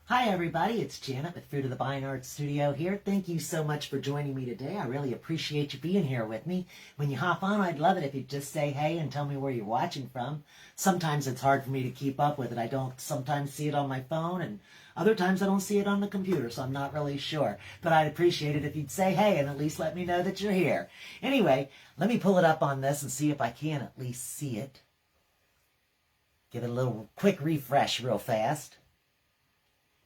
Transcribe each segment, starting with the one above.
Hi everybody, it's Janet with Fruit of the Vine Art Studio here. Thank you so much for joining me today. I really appreciate you being here with me. When you hop on, I'd love it if you'd just say hey and tell me where you're watching from. Sometimes it's hard for me to keep up with it. I don't sometimes see it on my phone, and other times I don't see it on the computer, so I'm not really sure. But I'd appreciate it if you'd say hey and at least let me know that you're here. Anyway, let me pull it up on this and see if I can at least see it. Give it a little quick refresh real fast.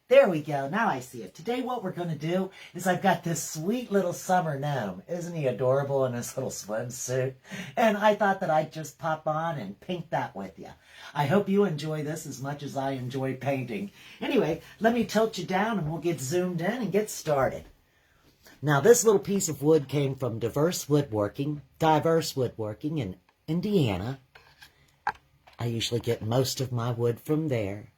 There we go. Now I see it. Today what we're going to do is I've got this sweet little summer gnome. Isn't he adorable in his little swimsuit? And I thought that I'd just pop on and paint that with you. I hope you enjoy this as much as I enjoy painting. Anyway, let me tilt you down and we'll get zoomed in and get started. Now this little piece of wood came from Diverse Woodworking in Indiana. I usually get most of my wood from there.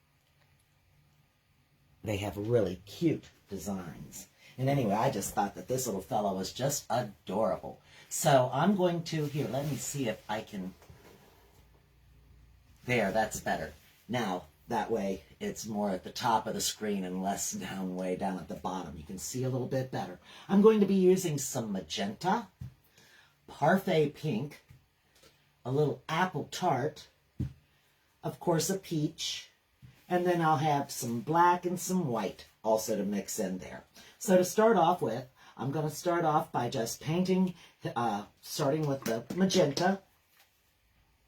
They have really cute designs. And anyway, I just thought that this little fellow was just adorable. So I'm going to, here, let me see if I can, there, that's better. Now, that way it's more at the top of the screen and less way down at the bottom. You can see a little bit better. I'm going to be using some magenta, parfait pink, a little apple tart, of course a peach, and then I'll have some black and some white also to mix in there. So to start off with, I'm going to start off by just painting, starting with the magenta.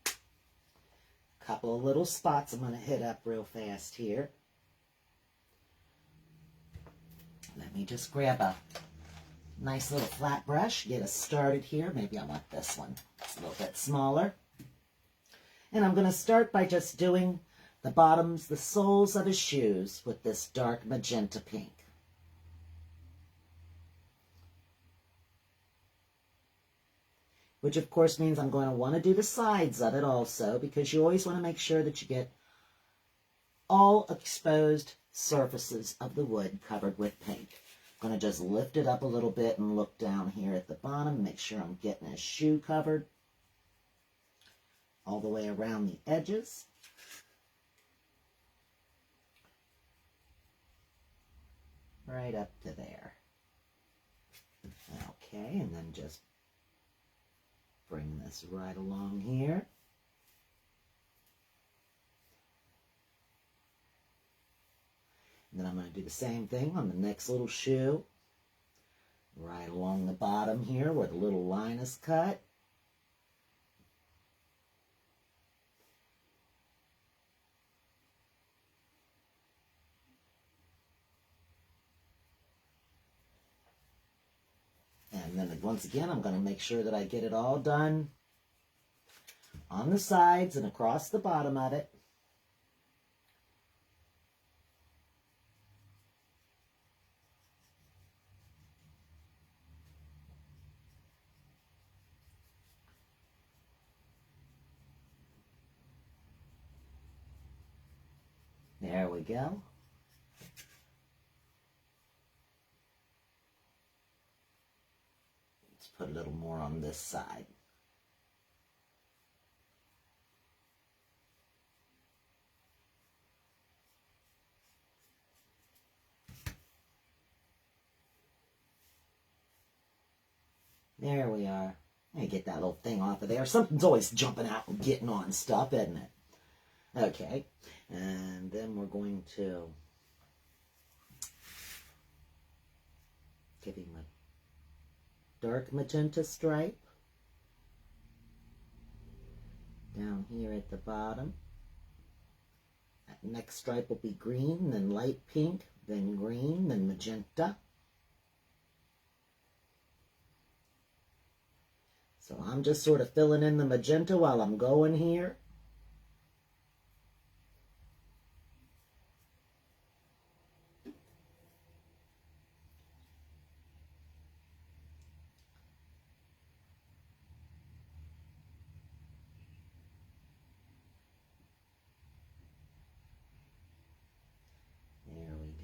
A couple of little spots I'm going to hit up real fast here. Let me just grab a nice little flat brush, get us started here. Maybe I want this one. It's a little bit smaller. And I'm going to start by just doing the bottoms, the soles of his shoes with this dark magenta pink. Which of course means I'm going to want to do the sides of it also, because you always want to make sure that you get all exposed surfaces of the wood covered with paint. I'm going to just lift it up a little bit and look down here at the bottom, make sure I'm getting his shoe covered all the way around the edges. Right up to there. Okay, and then just bring this right along here. And then I'm going to do the same thing on the next little shoe. Right along the bottom here where the little line is cut. And then once again, I'm going to make sure that I get it all done on the sides and across the bottom of it. There we go. Put a little more on this side. There we are. Let me get that little thing off of there. Something's always jumping out and getting on stuff, isn't it? Okay. And then we're going to give him a dark magenta stripe down here at the bottom. That next stripe will be green, then light pink, then green, then magenta. So I'm just sort of filling in the magenta while I'm going here.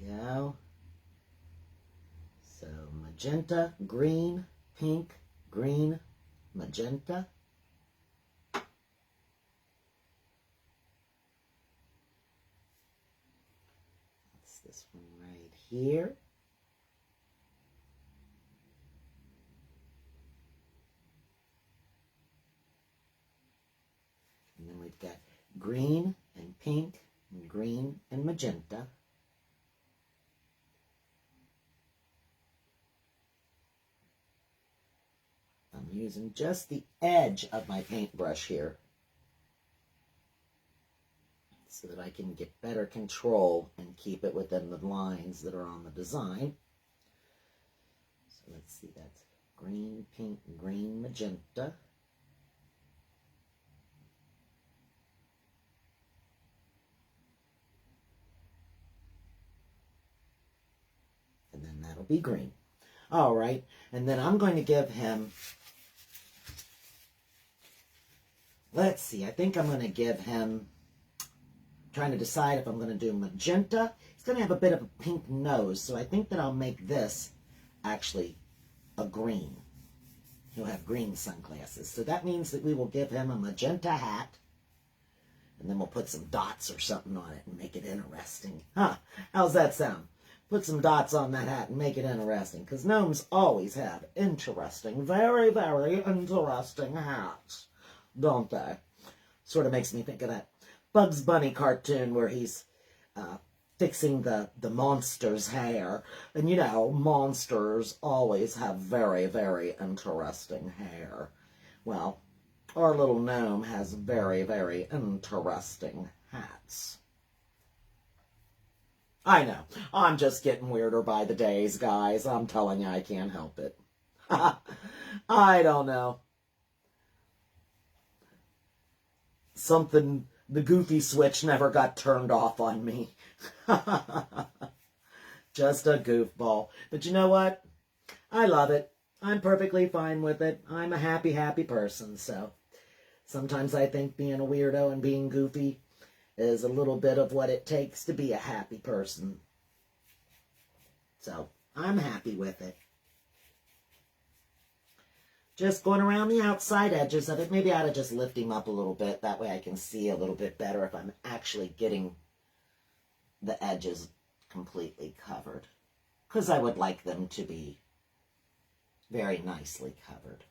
Go. So magenta, green, pink, green, magenta. this one right here. And then we've got green and pink and green and magenta. I'm using just the edge of my paintbrush here so that I can get better control and keep it within the lines that are on the design. So let's see, that's green, pink, green, magenta. And then that'll be green. All right, and then I'm going to give him, let's see, I think I'm going to give him, trying to decide if I'm going to do magenta. He's going to have a bit of a pink nose, so I think that I'll make this actually a green. He'll have green sunglasses. So that means that we will give him a magenta hat, and then we'll put some dots or something on it and make it interesting. Huh, how's that sound? Put some dots on that hat and make it interesting, because gnomes always have interesting, very, very interesting hats, don't they? Sort of makes me think of that Bugs Bunny cartoon where he's fixing the monster's hair. And you know, monsters always have very, very interesting hair. Well, our little gnome has very, very interesting hats. I know, I'm just getting weirder by the days, guys. I'm telling you, I can't help it. I don't know. Something, the goofy switch never got turned off on me. Just a goofball. But you know what? I love it. I'm perfectly fine with it. I'm a happy, happy person, so sometimes I think being a weirdo and being goofy is a little bit of what it takes to be a happy person. So I'm happy with it. Just going around the outside edges of it. Maybe I ought to just lift him up a little bit. That way I can see a little bit better if I'm actually getting the edges completely covered. Because I would like them to be very nicely covered.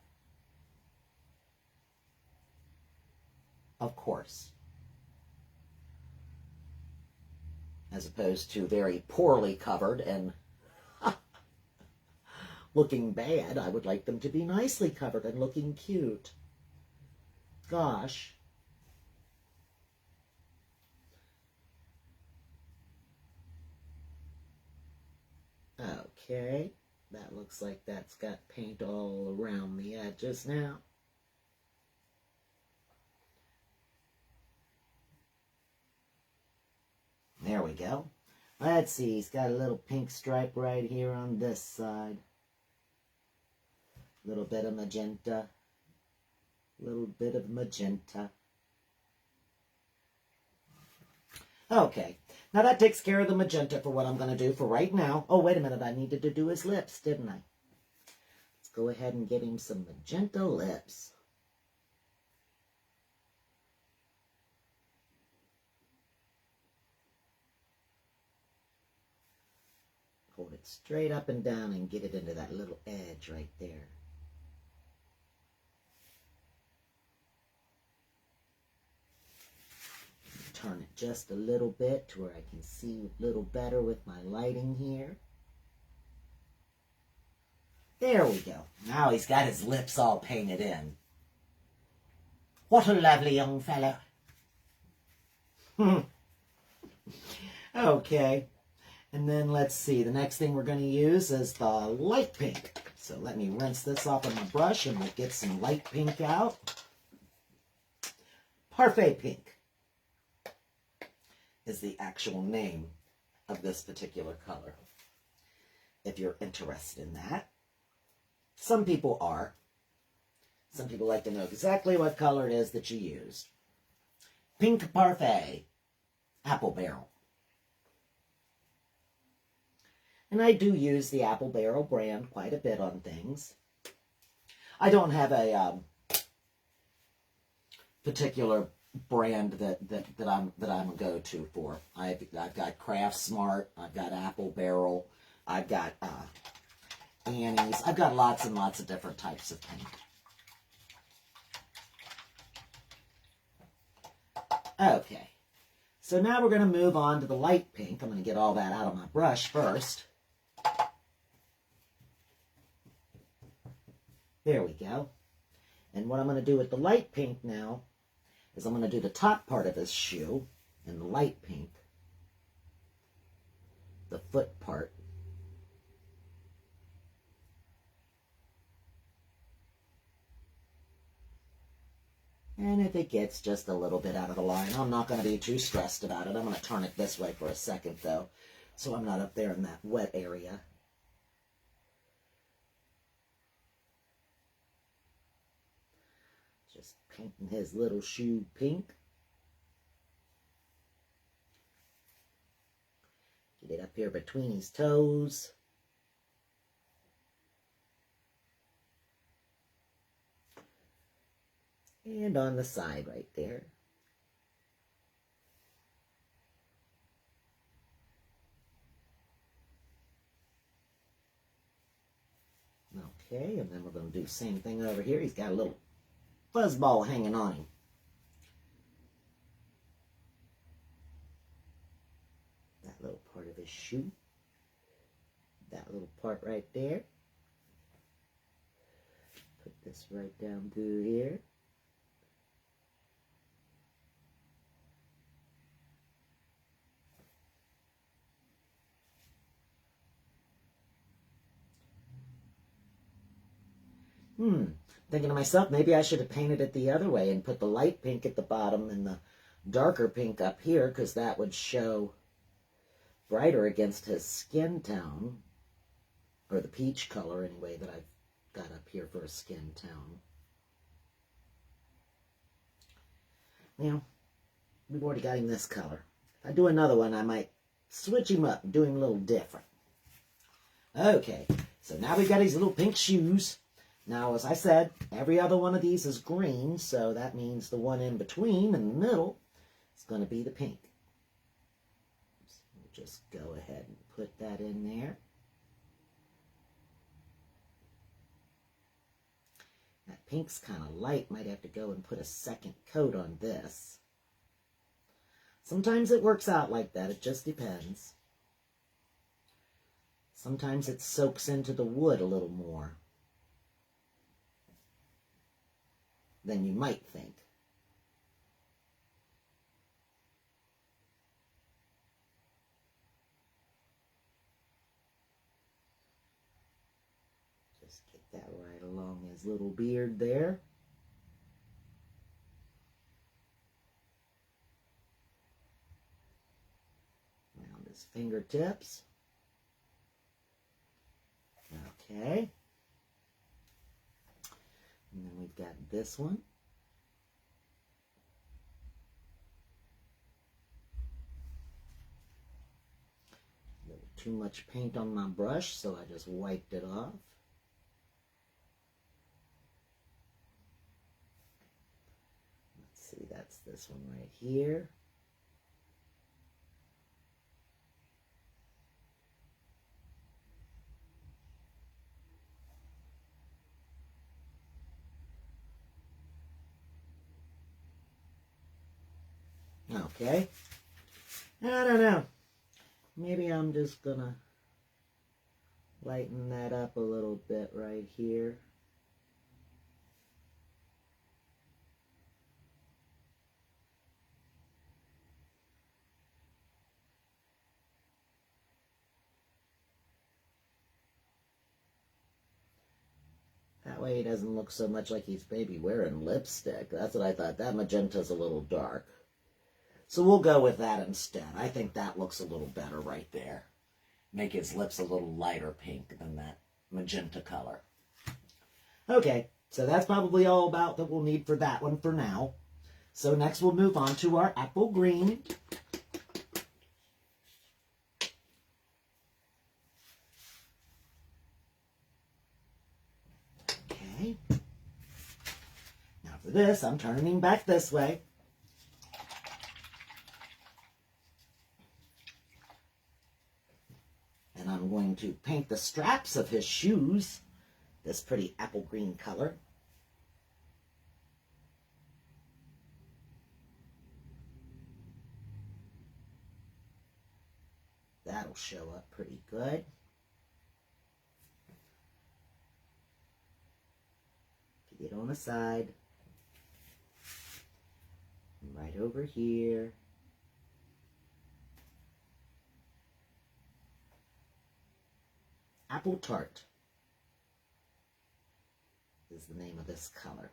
Of course. As opposed to very poorly covered and looking bad. I would like them to be nicely covered and looking cute. Gosh. Okay. That looks like that's got paint all around the edges now. There we go. Let's see, he's got a little pink stripe right here on this side. A little bit of magenta. A little bit of magenta. Okay, now that takes care of the magenta for what I'm going to do for right now. Oh, wait a minute, I needed to do his lips, didn't I? Let's go ahead and get him some magenta lips. Hold it straight up and down and get it into that little edge right there. Turn it just a little bit to where I can see a little better with my lighting here. There we go. Now he's got his lips all painted in. What a lovely young fellow. Okay. And then let's see, the next thing we're going to use is the light pink. So let me rinse this off of my brush and we'll get some light pink out. Parfait pink is the actual name of this particular color, if you're interested in that. Some people are. Some people like to know exactly what color it is that you used. Pink Parfait, Apple Barrel. And I do use the Apple Barrel brand quite a bit on things. I don't have a particular brand that I'm a go-to for. I've got Craft Smart, I've got Apple Barrel, I've got Annie's. I've got lots and lots of different types of paint. Okay, so now we're going to move on to the light pink. I'm going to get all that out of my brush first. There we go. And what I'm going to do with the light pink now is I'm going to do the top part of his shoe in the light pink, the foot part. And if it gets just a little bit out of the line, I'm not going to be too stressed about it. I'm going to turn it this way for a second, though, so I'm not up there in that wet area. Just painting his little shoe pink. Get it up here between his toes. And on the side right there. Okay, and then we're going to do the same thing over here. He's got a little fuzzball hanging on him. That little part of his shoe. That little part right there. Put this right down through here. Thinking to myself, maybe I should have painted it the other way and put the light pink at the bottom and the darker pink up here, because that would show brighter against his skin tone, or the peach color anyway that I've got up here for a skin tone. Now, we've already got him this color. If I do another one, I might switch him up and do him a little different. Okay, so now we've got his little pink shoes. Now, as I said, every other one of these is green, so that means the one in between, in the middle, is going to be the pink. So we'll just go ahead and put that in there. That pink's kind of light. Might have to go and put a second coat on this. Sometimes it works out like that. It just depends. Sometimes it soaks into the wood a little more than you might think. Just get that right along his little beard there. Around his fingertips. Okay. And then we've got this one. A little too much paint on my brush, so I just wiped it off. Let's see, that's this one right here. Okay, I don't know, maybe I'm just gonna lighten that up a little bit right here. That way he doesn't look so much like he's maybe wearing lipstick. That's what I thought. That magenta's a little dark. So we'll go with that instead. I think that looks a little better right there. Make his lips a little lighter pink than that magenta color. Okay, so that's probably all about that we'll need for that one for now. So next we'll move on to our apple green. Okay. Now for this, I'm turning him back this way. I'm going to paint the straps of his shoes this pretty apple green color. That'll show up pretty good. Get on the side. Right over here. Apple Tart is the name of this color.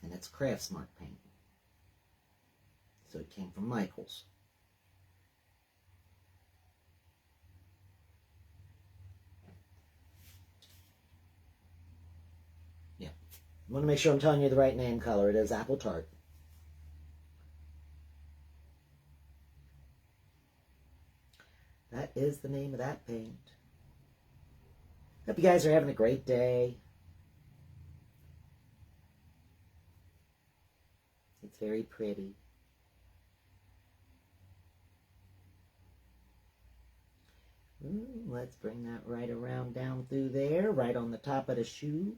And it's Craftsmart paint. So it came from Michael's. Yeah. I want to make sure I'm telling you the right name color. It is Apple Tart. That is the name of that paint. Hope you guys are having a great day. It's very pretty. Let's bring that right around down through there, right on the top of the shoe.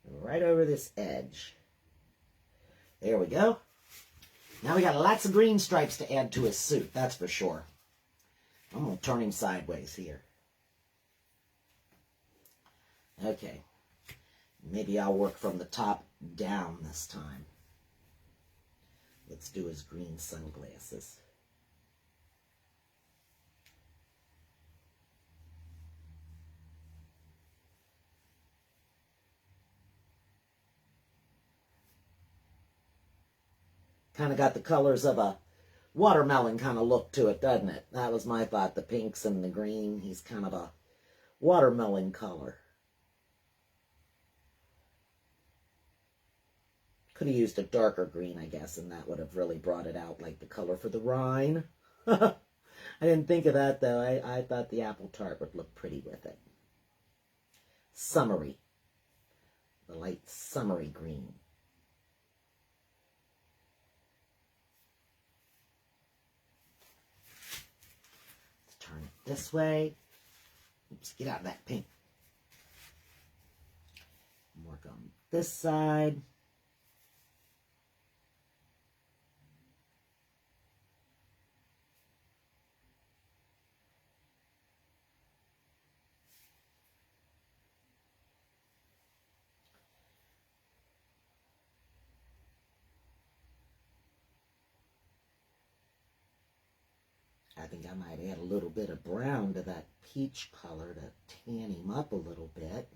Right over this edge. There we go. Now we got lots of green stripes to add to his suit, that's for sure. I'm going to turn him sideways here. Okay. Maybe I'll work from the top down this time. Let's do his green sunglasses. Kind of got the colors of a watermelon kind of look to it, doesn't it? That was my thought, the pinks and the green. He's kind of a watermelon color. Could have used a darker green, I guess, and that would have really brought it out, like the color for the rind. I didn't think of that, though. I thought the apple tart would look pretty with it. Summery. The light summery green. Let's turn it this way. Oops, get out of that pink. Work on this side. I think I might add a little bit of brown to that peach color to tan him up a little bit.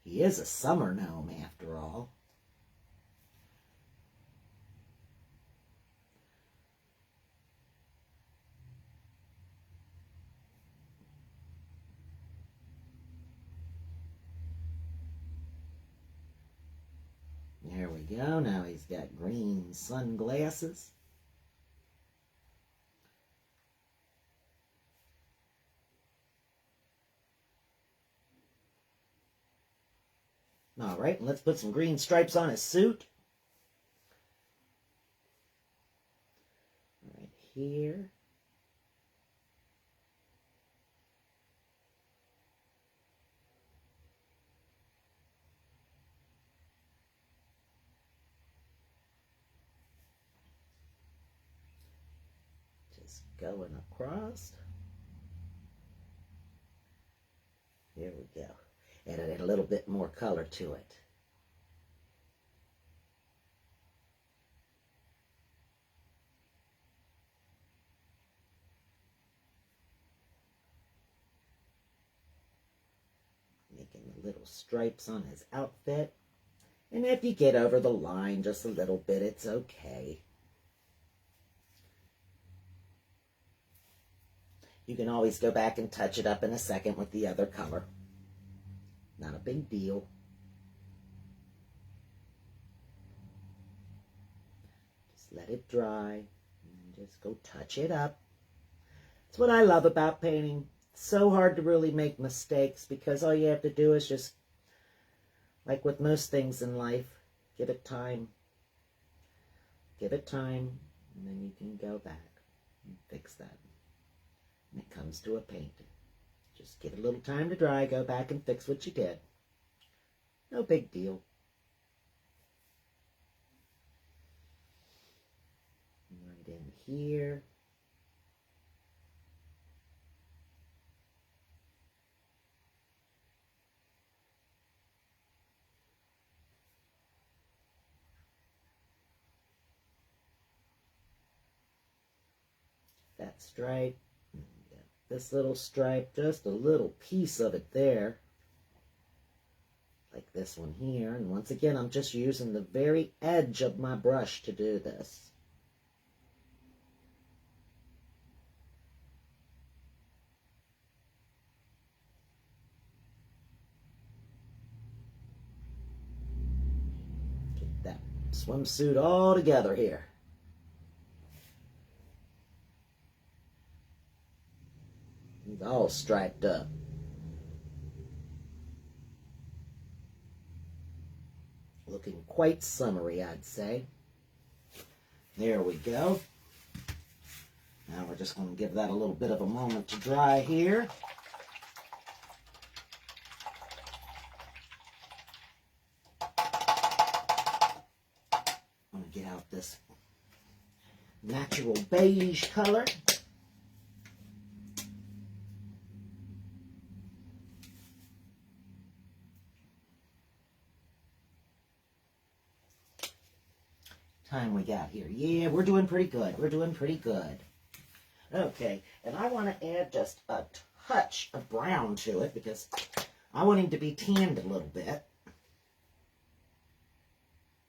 He is a summer gnome after all. There we go. Now he's got green sunglasses. All right, let's put some green stripes on his suit. Right here. Just going across. There we go. Add a little bit more color to it. Making the little stripes on his outfit. And if you get over the line just a little bit, it's okay. You can always go back and touch it up in a second with the other color. Not a big deal. Just let it dry and just go touch it up. That's what I love about painting. It's so hard to really make mistakes because all you have to do is just, like with most things in life, give it time, Give it time, and then you can go back and fix that. When it comes to a painting, just give it a little time to dry, go back and fix what you did. No big deal. Right in here. That stripe, this little stripe, just a little piece of it there, like this one here. And once again, I'm just using the very edge of my brush to do this. Get that swimsuit all together here. It's all striped up. Looking quite summery, I'd say. There we go. Now we're just going to give that a little bit of a moment to dry here. I'm going to get out this natural beige color. Time we got here. Yeah, we're doing pretty good. We're doing pretty good. Okay, and I want to add just a touch of brown to it because I want him to be tanned a little bit.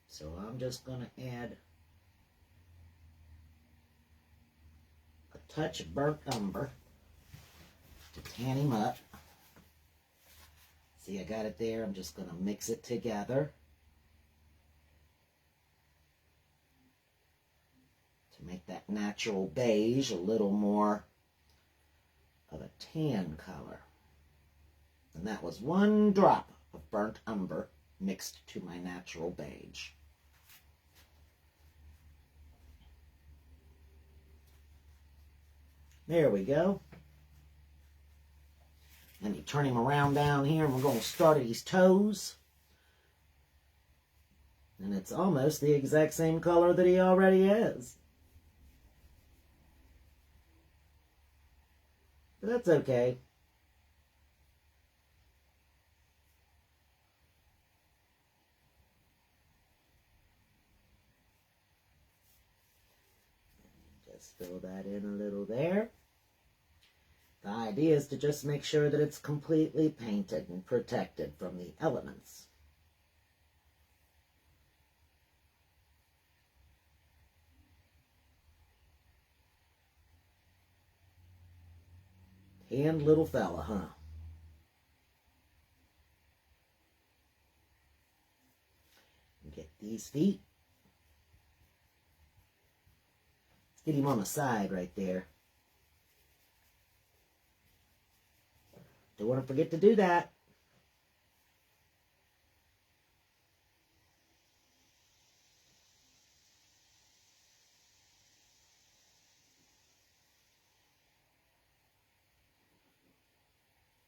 So I'm just going to add a touch of burnt umber to tan him up. See, I got it there. I'm just going to mix it together to make that natural beige a little more of a tan color. And that was one drop of burnt umber mixed to my natural beige. There we go. Then you turn him around down here, and we're going to start at his toes. And it's almost the exact same color that he already is. But that's okay. Just fill that in a little there. The idea is to just make sure that it's completely painted and protected from the elements. And little fella, huh? Get these feet. Let's get him on the side right there. Don't want to forget to do that.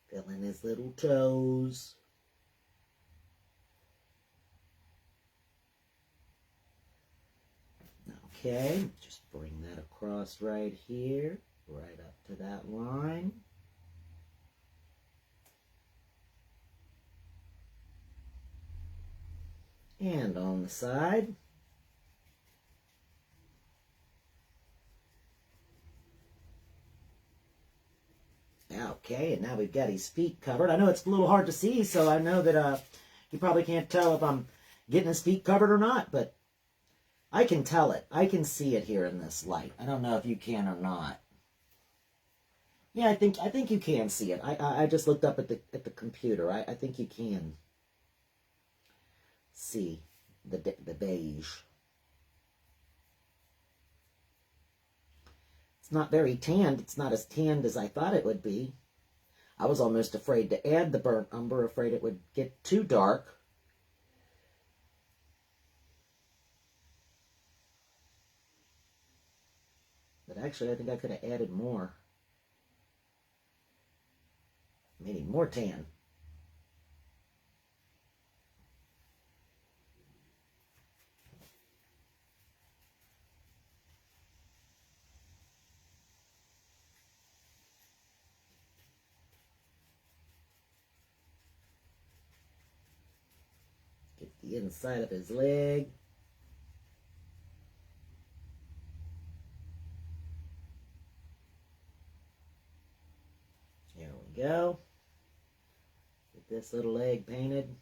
Fill in his little toes. Okay, just bring that across right here, right up to that line. And on the side. Okay, and now we've got his feet covered. I know it's a little hard to see, so I know that you probably can't tell if I'm getting his feet covered or not, but I can tell it. I can see it here in this light. I don't know if you can or not. Yeah, I think you can see it. I just looked up at the computer. I think you can see the beige. It's not very tanned. It's not as tanned as I thought it would be. I was almost afraid to add the burnt umber, afraid it would get too dark. Actually, I think I could have added more. Maybe more tan. Get the inside of his leg. There we go. Get this little leg painted.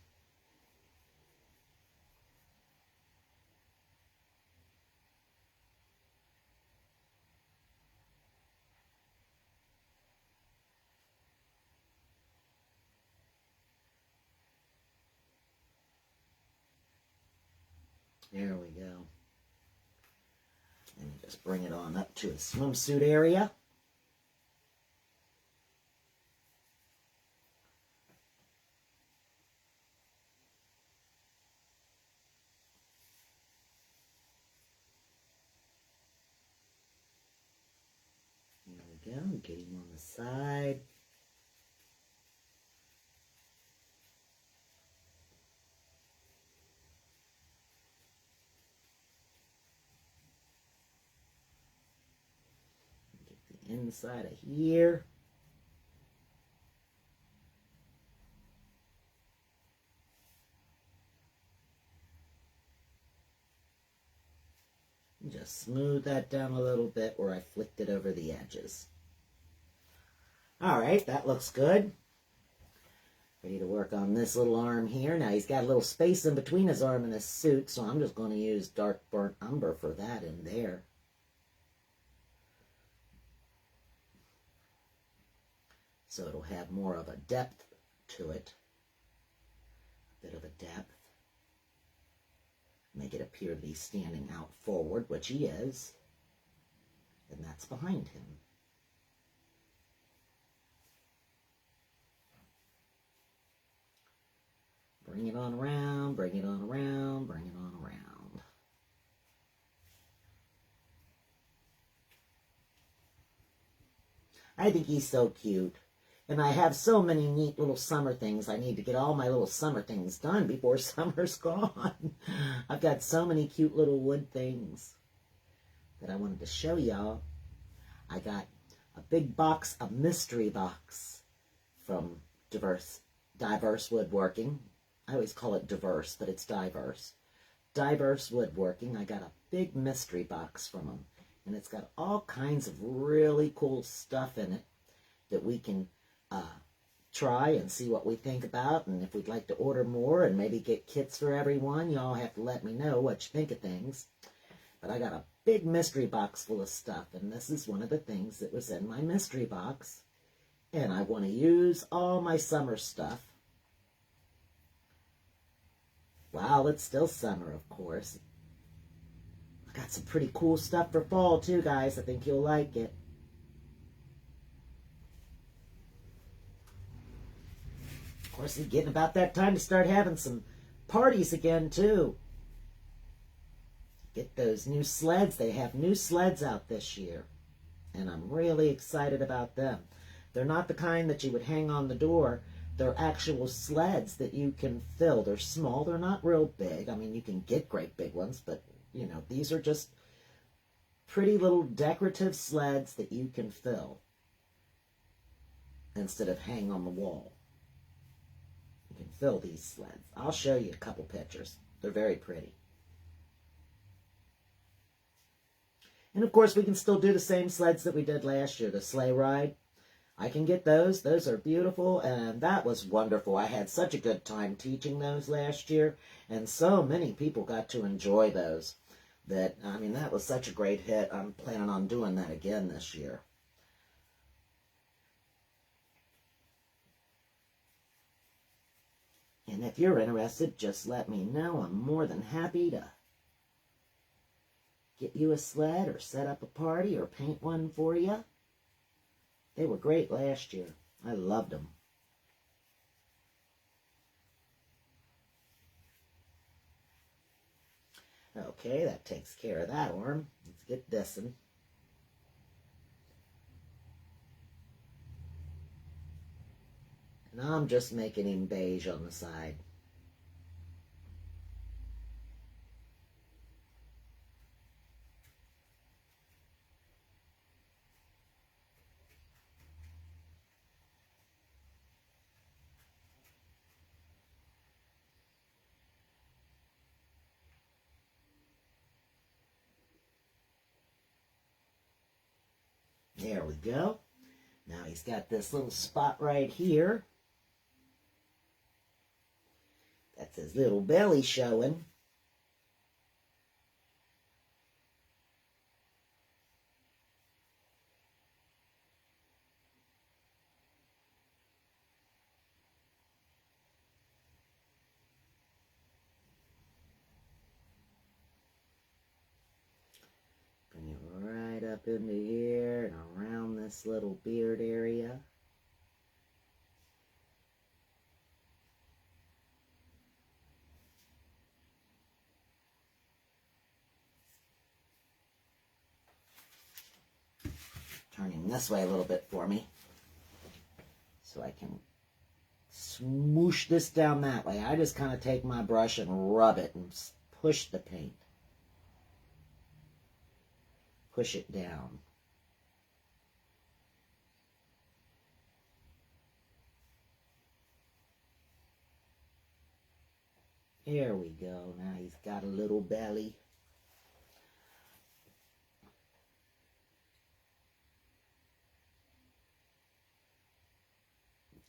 There we go. And just bring it on up to the swimsuit area. There we go. Get him on the side. Get the inside of here. Just smooth that down a little bit where I flicked it over the edges. Alright, that looks good. Ready to work on this little arm here. Now he's got a little space in between his arm and his suit, so I'm just going to use dark burnt umber for that in there. So it'll have more of a depth to it. A bit of a depth. Make it appear that he's standing out forward, which he is. And that's behind him. Bring it on around, bring it on around, bring it on around. I think he's so cute. And I have so many neat little summer things. I need to get all my little summer things done before summer's gone. I've got so many cute little wood things that I wanted to show y'all. I got a big box, a mystery box from Diverse Woodworking. I always call it diverse, but it's diverse. Diverse Woodworking. I got a big mystery box from them. And it's got all kinds of really cool stuff in it that we can try and see what we think about, and if we'd like to order more and maybe get kits for everyone, y'all have to let me know what you think of things. But I got a big mystery box full of stuff, and this is one of the things that was in my mystery box. And I want to use all my summer stuff while it's still summer, of course. I got some pretty cool stuff for fall too, guys. I think you'll like it. Of course, it's getting about that time to start having some parties again, too. Get those new sleds. They have new sleds out this year, and I'm really excited about them. They're not the kind that you would hang on the door. They're actual sleds that you can fill. They're small. They're not real big. I mean, you can get great big ones, but, you know, these are just pretty little decorative sleds that you can fill instead of hang on the wall. You can fill these sleds. I'll show you a couple pictures. They're very pretty. And of course, we can still do the same sleds that we did last year, the sleigh ride. I can get those. Those are beautiful, and that was wonderful. I had such a good time teaching those last year, and so many people got to enjoy those. I mean, that was such a great hit. I'm planning on doing that again this year. And if you're interested, just let me know. I'm more than happy to get you a sled or set up a party or paint one for you. They were great last year. I loved them. Okay, that takes care of that arm. Let's get this one. Now I'm just making him beige on the side. There we go. Now he's got this little spot right here. That's his little belly showing. Bring it right up into here and around this little beard area. Turn him this way a little bit for me so I can smoosh this down that way. I just kind of take my brush and rub it and push the paint. Push it down. There we go. Now he's got a little belly.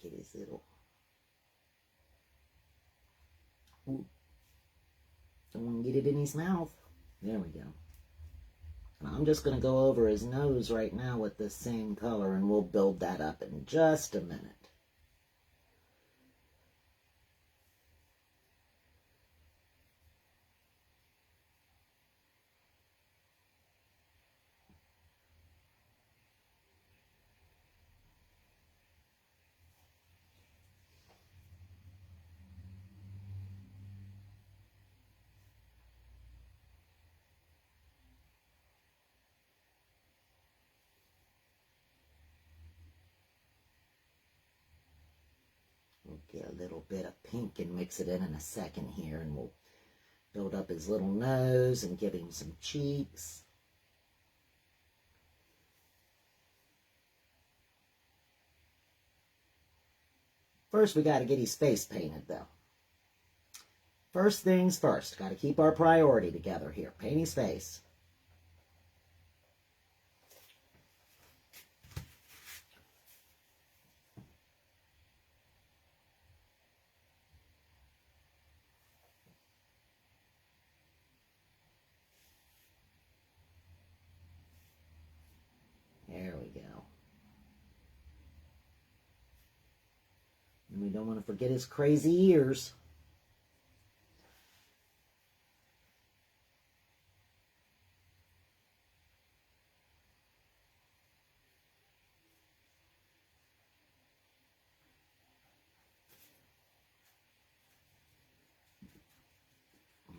Get his little... Ooh. Don't want to get it in his mouth. There we go. And I'm just going to go over his nose right now with this same color, and we'll build that up in just a minute. We'll get a little bit of pink and mix it in a second here, and we'll build up his little nose and give him some cheeks. First, we got to get his face painted, though. First things first, got to keep our priority together here. Paint his face. There we go. And we don't want to forget his crazy ears.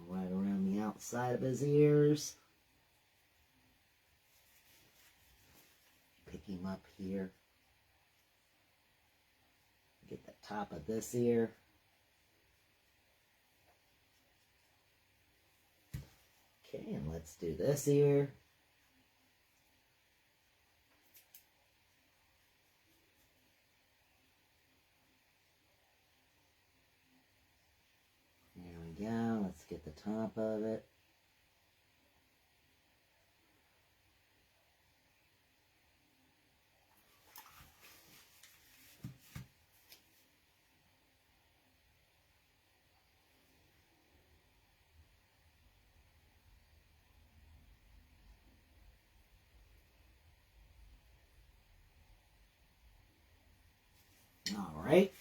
Right around the outside of his ears. Pick him up here. Get the top of this ear. Okay, and let's do this ear. There we go. Let's get the top of it. All right.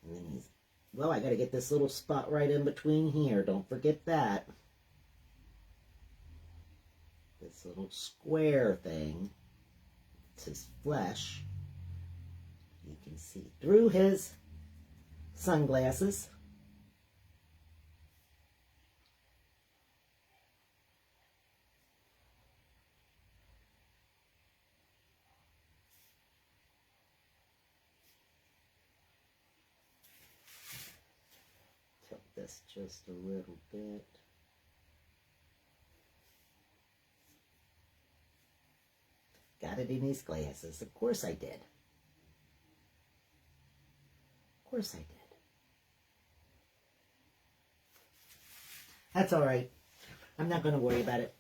And then he's, well, I got to get this little spot right in between here. Don't forget that. This little square thing. It's his flesh. You can see through his sunglasses. this just a little bit. Got it in his glasses. Of course I did. Of course I did. That's all right. I'm not going to worry about it.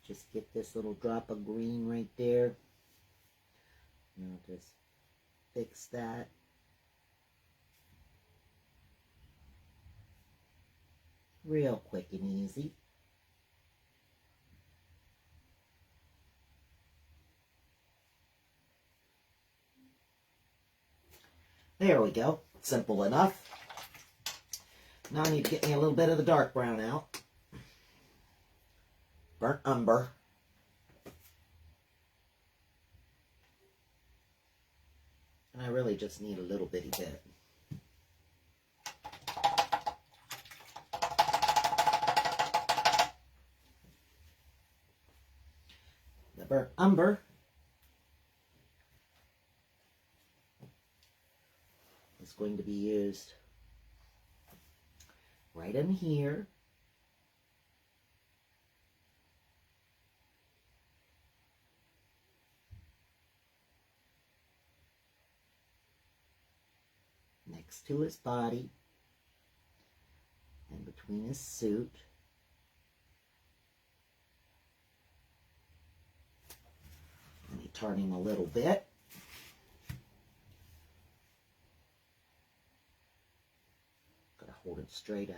Just get this little drop of green right there. And I'll just fix that. Real quick and easy. There we go. Simple enough. Now I need to get me a little bit of the dark brown out. Burnt umber. And I really just need a little bitty bit. The burnt umber is going to be used right in here. Next to his body and between his suit. Let me turn him a little bit. Gotta hold it straight up.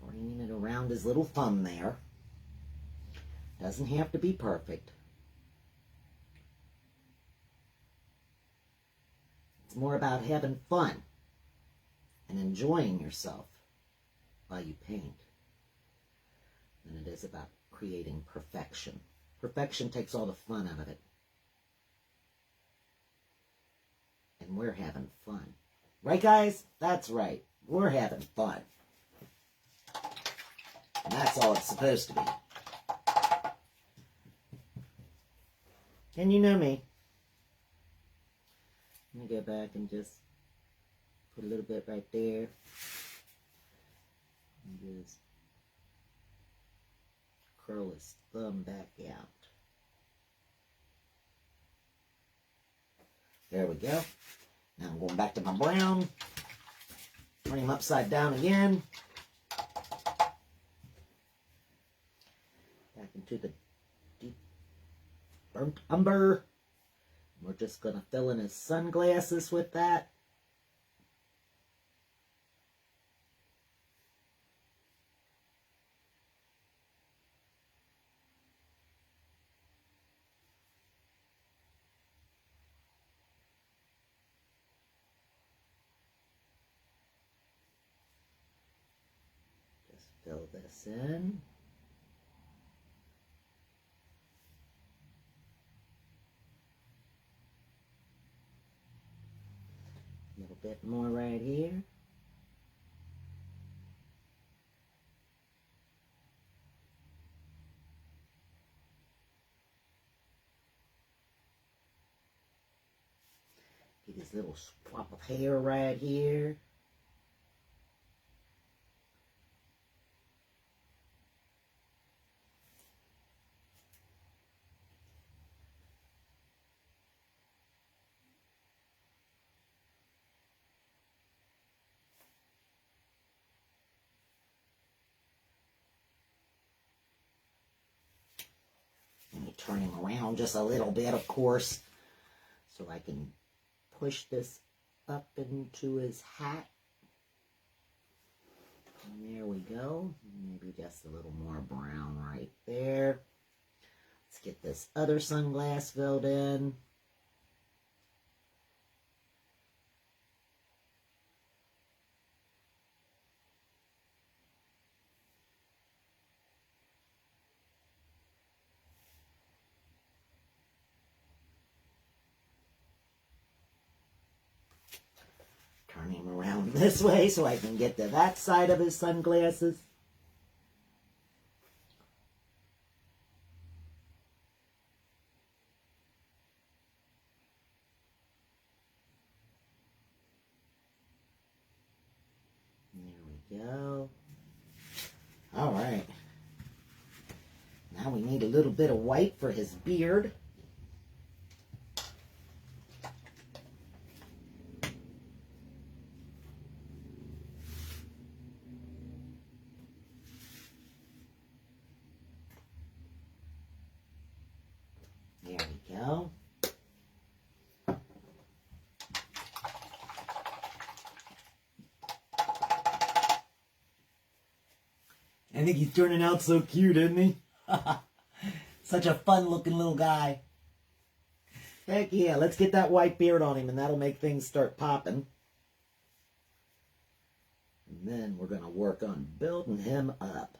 Bringing it around his little thumb there. Doesn't have to be perfect. It's more about having fun and enjoying yourself while you paint than it is about creating perfection. Perfection takes all the fun out of it. And we're having fun. Right, guys? That's right. We're having fun. And that's all it's supposed to be. And you know me. Let me go back and just put a little bit right there. And just curl his thumb back out. There we go. Now I'm going back to my brown. Turn him upside down again. Back into the deep burnt umber. We're just going to fill in his sunglasses with that. Just fill this in. A little bit more right here. Get his little swap of hair right here. Turn him around just a little bit, of course, so I can push this up into his hat. And there we go. Maybe just a little more brown right there. Let's get this other sunglass filled in. turn him around this way so I can get to that side of his sunglasses. There we go. All right. Now we need a little bit of white for his beard. There we go. I think he's turning out so cute, isn't he? Such a fun-looking little guy. Heck yeah, let's get that white beard on him, and that'll make things start popping. And then we're going to work on building him up.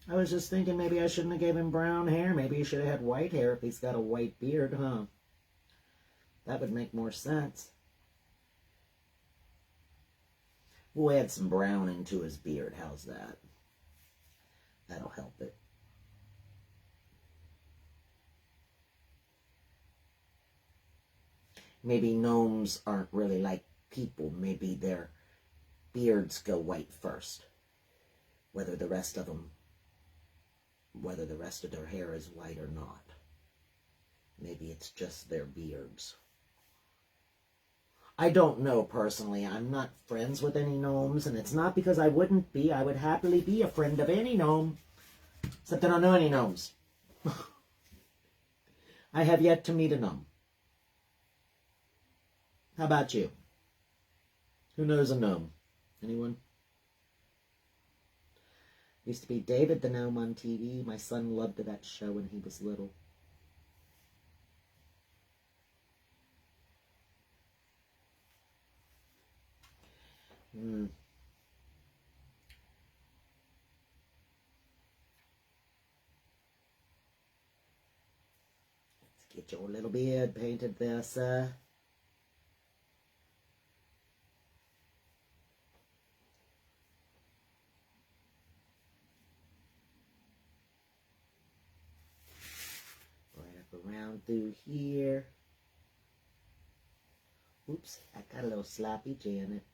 I was just thinking maybe I shouldn't have gave him brown hair. Maybe he should have had white hair if he's got a white beard, huh? That would make more sense. We'll add some brown into his beard. How's that? That'll help it. Maybe gnomes aren't really like people. Maybe their beards go white first. Whether the rest of their hair is white or not. Maybe it's just their beards. I don't know personally. I'm not friends with any gnomes, and it's not because I wouldn't be. I would happily be a friend of any gnome, except I don't know any gnomes. I have yet to meet a gnome. How about you? Who knows a gnome? Anyone? Used to be David the Gnome on TV. My son loved that show when he was little. Let's get your little beard painted there, sir. Around through here. Oops, I got a little sloppy Janet.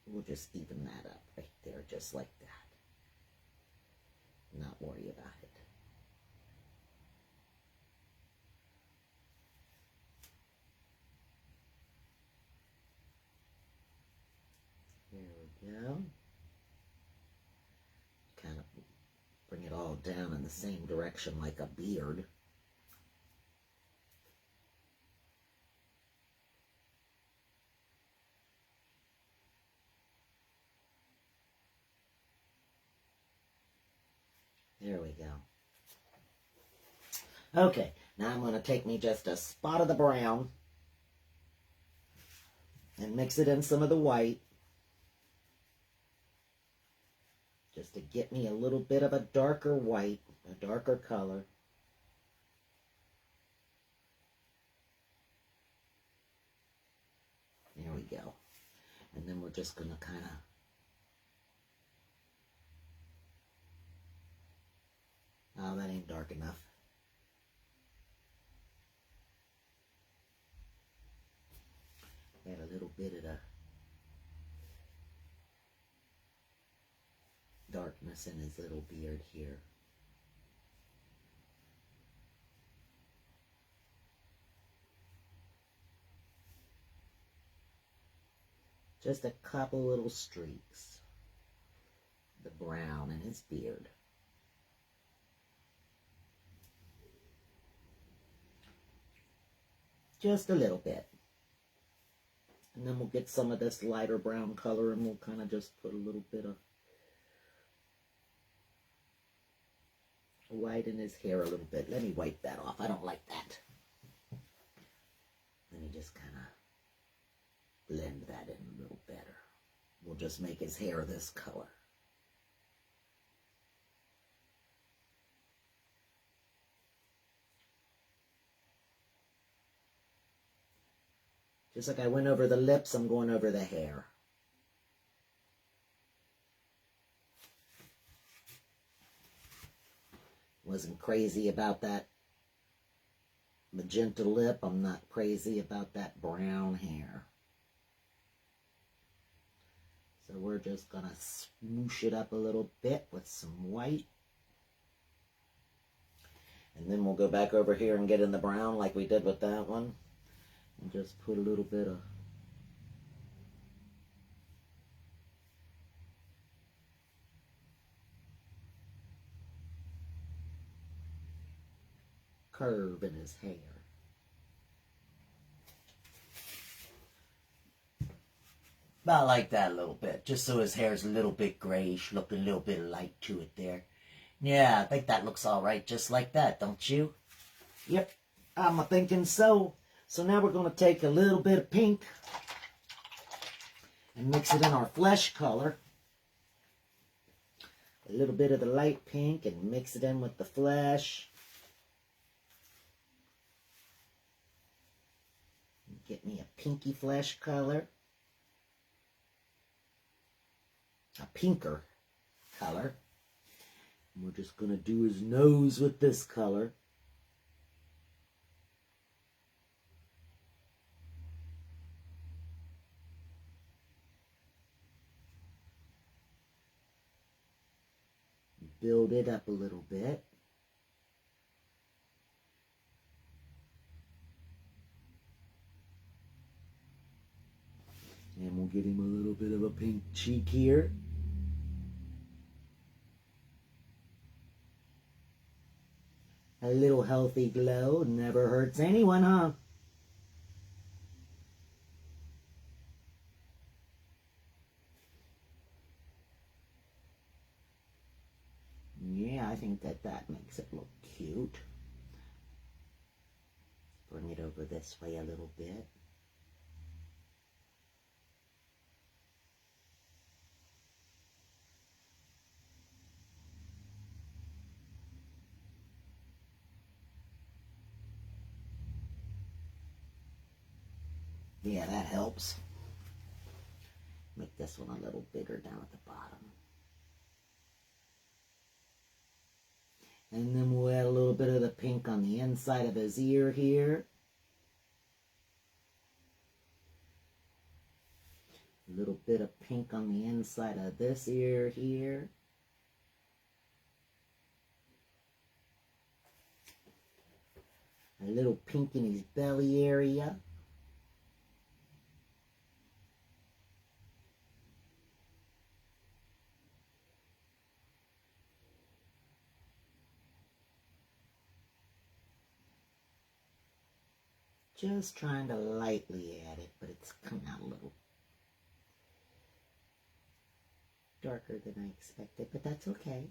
We'll just even that up right there, just like that. Not worry about it. There we go. Kind of bring it all down in the same direction like a beard. There we go. Okay, now I'm going to take me just a spot of the brown and mix it in some of the white. Just to get me a little bit of a darker white, a darker color. There we go. And then we're just going to kind of oh, that ain't dark enough. Add a little bit of the darkness in his little beard here. Just a couple little streaks. The brown in his beard. Just a little bit. And then we'll get some of this lighter brown color and we'll kind of just put a little bit of white in his hair a little bit. Let me wipe that off. I don't like that. Let me just kind of blend that in a little better. We'll just make his hair this color. Just like I went over the lips, I'm going over the hair. Wasn't crazy about that magenta lip. I'm not crazy about that brown hair. So we're just going to smoosh it up a little bit with some white. And then we'll go back over here and get in the brown like we did with that one. And just put a little bit of curve in his hair. About like that a little bit, just so his hair's a little bit grayish, looking a little bit of light to it there. Yeah, I think that looks all right, just like that, don't you? Yep, I'm thinking so. So now we're going to take a little bit of pink and mix it in our flesh color. A little bit of the light pink and mix it in with the flesh. Get me a pinky flesh color. A pinker color. And we're just going to do his nose with this color. Build it up a little bit. And we'll give him a little bit of a pink cheek here. A little healthy glow never hurts anyone, huh? Yeah, I think that makes it look cute. Bring it over this way a little bit. Yeah, that helps. Make this one a little bigger down at the bottom. And then we'll add a little bit of the pink on the inside of his ear here. A little bit of pink on the inside of this ear here. A little pink in his belly area. Just trying to lightly add it, but it's coming out a little darker than I expected, but that's okay.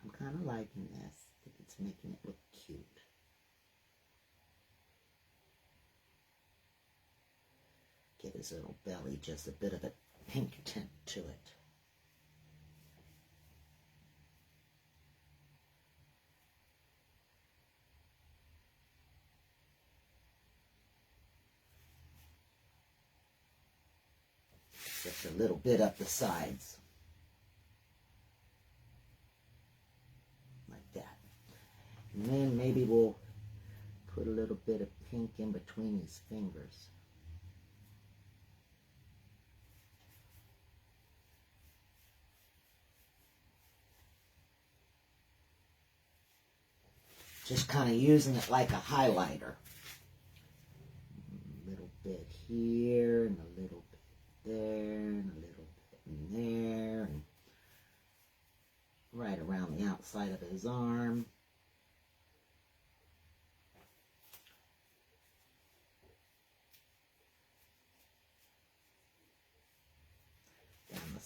I'm kind of liking this. I think it's making it look cute. Give his little belly just a bit of a pink tint to it. Just a little bit up the sides. Like that. And then maybe we'll put a little bit of pink in between his fingers. Just kind of using it like a highlighter. A little bit here and a little bit there and a little bit in there and right around the outside of his arm.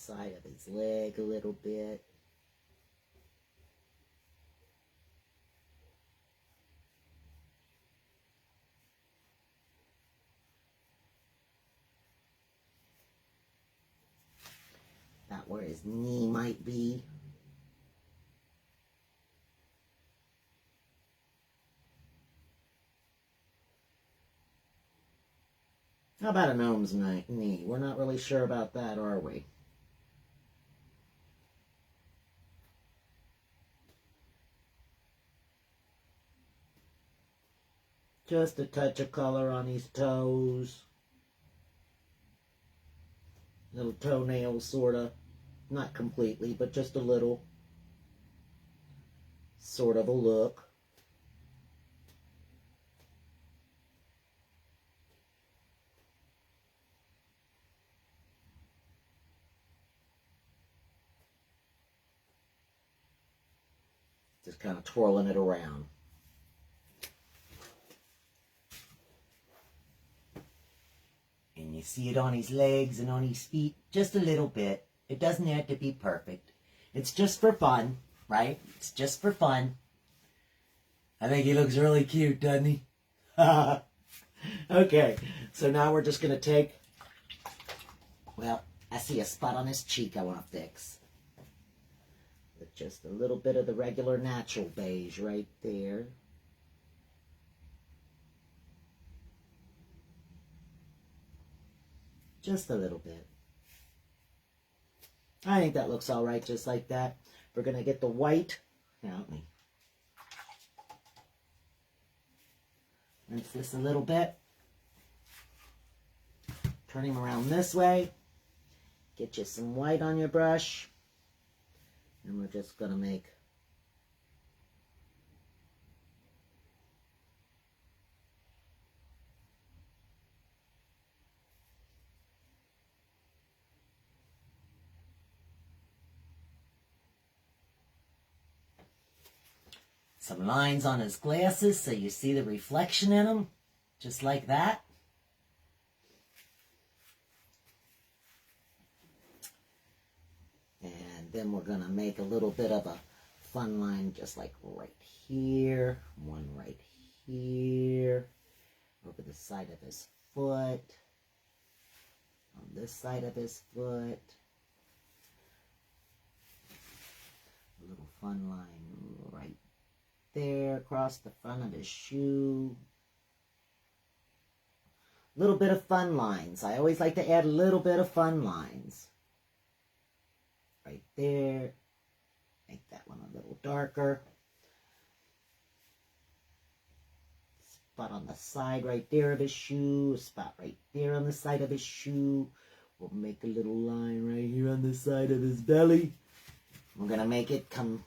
side of his leg a little bit. About where his knee might be. How about a gnome's knee? We're not really sure about that, are we? Just a touch of color on his toes. Little toenails, sort of. Not completely, but just a little. Sort of a look. Just kind of twirling it around. And you see it on his legs and on his feet just a little bit. It doesn't have to be perfect. It's just for fun, right? It's just for fun. I think he looks really cute, doesn't he? Okay, so now we're just going to take, well, I see a spot on his cheek I want to fix. With just a little bit of the regular natural beige right there. Just a little bit. I think that looks all right just like that. We're going to get the white. Now, let me rinse this a little bit. Turn him around this way. Get you some white on your brush. And we're just going to make some lines on his glasses so you see the reflection in them, just like that. And then we're going to make a little bit of a fun line just like right here, one right here, over the side of his foot, on this side of his foot. A little fun line right there across the front of his shoe. A little bit of fun lines. I always like to add a little bit of fun lines. Right there. Make that one a little darker. Spot on the side right there of his shoe. A spot right there on the side of his shoe. We'll make a little line right here on the side of his belly. We're going to make it come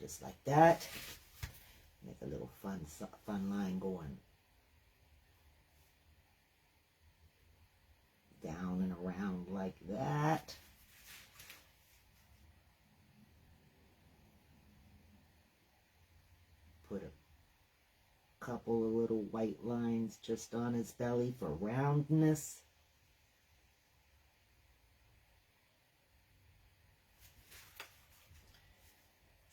just like that. Make a little fun line going down and around like that. Put a couple of little white lines just on his belly for roundness.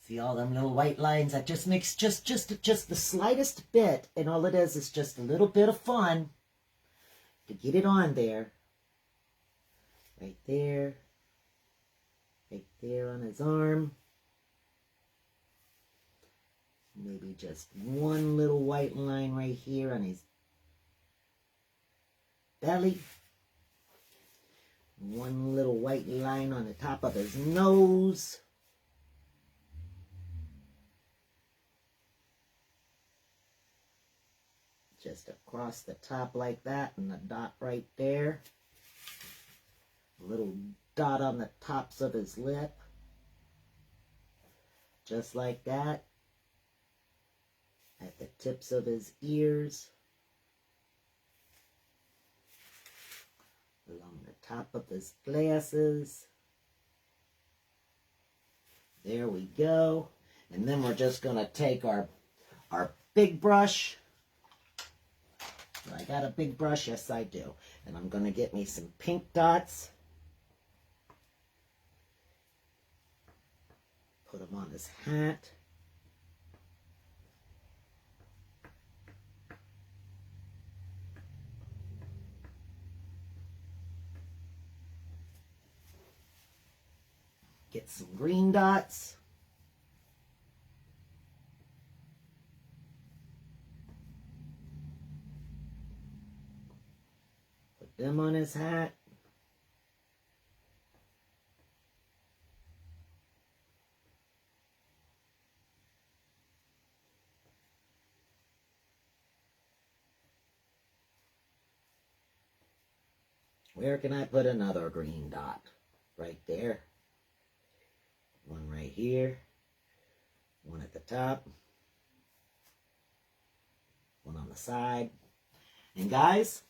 See all them little white lines? That just makes just the slightest bit, and all it is just a little bit of fun to get it on there. Right there on his arm. Maybe just one little white line right here on his belly. One little white line on the top of his nose. Just across the top like that, and the dot right there. A little dot on the tops of his lip. Just like that. At the tips of his ears. Along the top of his glasses. There we go. And then we're just going to take our big brush. Right I got a big brush, yes I do. And I'm going to get me some pink dots. Put them on his hat. Get some green dots. Put them on his hat. Where can I put another green dot? Right there. One right here. One at the top. One on the side. And guys,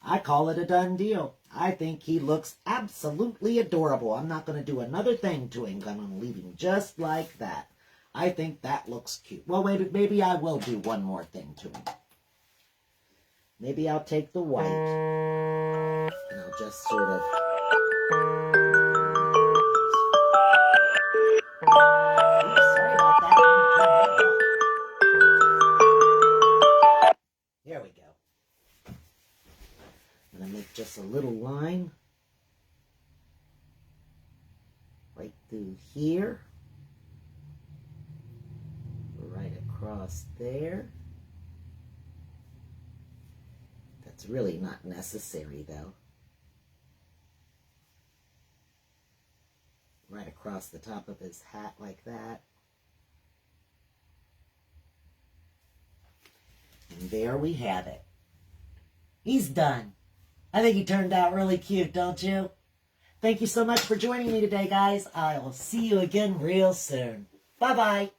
I call it a done deal. I think he looks absolutely adorable. I'm not going to do another thing to him. I'm going to leave him just like that. I think that looks cute. Well, maybe I will do one more thing to him. Maybe I'll take the white and I'll just sort of... Oops, sorry about that. There we go. I'm going to make just a little line right through here, right across there. That's really not necessary though. Right across the top of his hat like that. And there we have it. He's done. I think he turned out really cute, don't you? Thank you so much for joining me today, guys. I will see you again real soon. Bye-bye.